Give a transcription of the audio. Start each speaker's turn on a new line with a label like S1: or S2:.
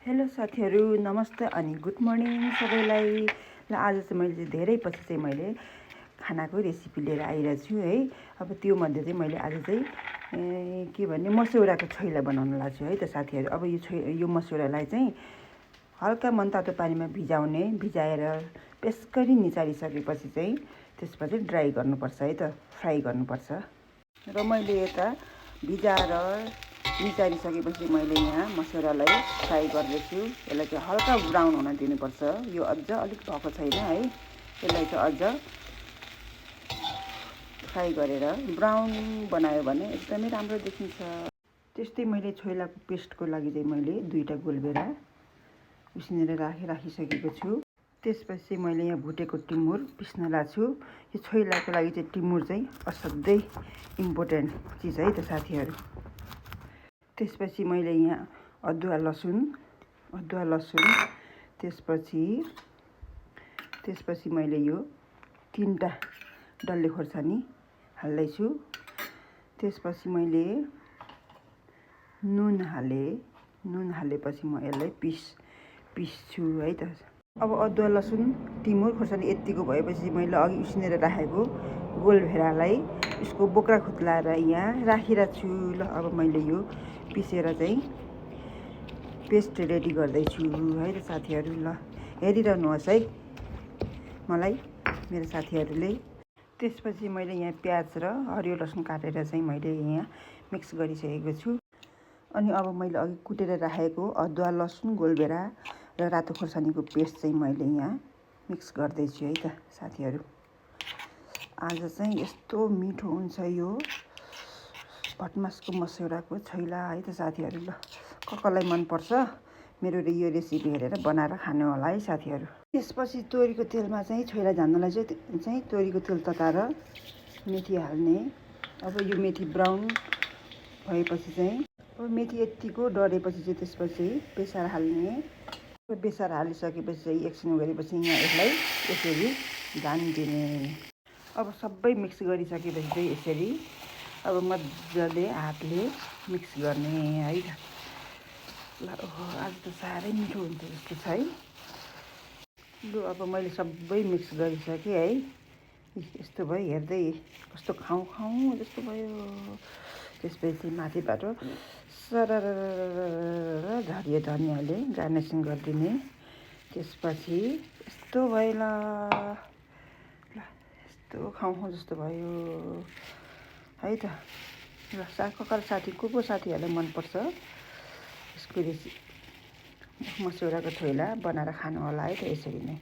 S1: Hello साथीहरू, नमस्ते अनि गुड मर्निङ सबैलाई। ल आज चाहिँ मैले धेरै पछि चाहिँ मैले खानाको रेसिपी लिएर आइरहेको छु है। अब त्यो मध्ये चाहिँ मैले आज चाहिँ के भन्ने मस्यौराको छोइला बनाउन लाग्छु है त साथीहरू। अब यो मस्यौरालाई चाहिँ हल्का मनतातो पानीमा भिजाएर पेस्करी निचारिसकेपछि चाहिँ त्यसमा चाहिँ ड्राई गर्नुपर्छ है त, फ्राई गर्नुपर्छ। र मैले यता भिजाएर निचारिसकेपछि मैले यहाँ मस्यौरालाई फ्राई गर्दैछु। यसलाई चाहिँ हल्का ब्राउन हुन दिनुपर्छ। यो अझ अलिक भएको छैन है, यसलाई चाहिँ अझ फ्राई गरेर ब्राउन बनायो भने एकदमै राम्रो देखिन्छ। त्यस्तै मैले छोइलाको पेस्टको लागि चाहिँ मैले 2टा गोलभेडा उसिनेर राखिसकेको छु। त्यसपछि मैले यहाँ भुटेको टिमुर पिस्न लाग्छु। यो छोइलाको लागि चाहिँ टिमुर चाहिँ असाध्यै इम्पोर्टेन्ट चिज है त साथीहरू। त्यसपछि मैले यहाँ अदुवा लसुन त्यसपछि मैले यो 3टा डल्ले खोर्सानी हाल्दैछु। त्यसपछि मैले नुन हालेपछि म यसलाई पिस्छु है त। अब अदुवा लसुन टिमुर खोर्सानी यत्तिको भएपछि मैले अघि उसिनेर राखेको गोलभेडालाई यसको बोक्रा खुत्लाएर यहाँ राखिरहेको छु। ल अब मैले यो पिसेर चाहिँ पेस्ट रेडी गर्दैछु है त साथीहरू। ल हेरिरहनुहोस् है मलाई मेरो साथीहरूले। त्यसपछि मैले यहाँ प्याज र हरियो लसुन काटेर चाहिँ मैले यहाँ मिक्स गरिसकेको छु। अनि अब मैले अघि कुटेर राखेको अदुवा लसुन गोलभेडा र रातो खोर्सानीको पेस्ट चाहिँ मैले यहाँ मिक्स गर्दैछु है त साथीहरू। आज चाहिँ यस्तो मिठो हुन्छ यो भटमासको मस्यौराको छोइला है त साथीहरू। ल कसलाई मनपर्छ मेरो यो रेसिपी हेरेर बनाएर खानु होला है साथीहरू। त्यसपछि तोरीको तेलमा चाहिँ छोइला झान्नलाई चाहिँ तोरीको तेल तताएर मेथी हाल्ने। अब यो मेथी ब्राउन भएपछि चाहिँ अब मेथी यत्तिको डढेपछि चाहिँ त्यसपछि बेसार हाल्ने। बेसार हालिसकेपछि चाहिँ एकछिन गरेपछि यहाँ यसलाई यसरी झानिदिने। अब सबै मिक्स गरिसकेपछि चाहिँ यसरी अब मजाले हातले मिक्स गर्ने है त। ल आज त साह्रै मिठो हुन्छ जस्तो छ है। लु अब मैले सबै मिक्स गरिसकेँ है। यस्तो भयो, हेर्दै कस्तो खाउँ जस्तो भयो। त्यसपछि माथिबाट सरर झरियो धनियाँले गार्निसिङ गरिदिने। त्यसपछि यस्तो भयो। ल यस्तो खाउँ जस्तो भयो है त। ल को साथीहरूलाई मनपर्छ यसको रेसिपी मस्यौराको छोइला बनाएर खानु होला है त यसरी नै।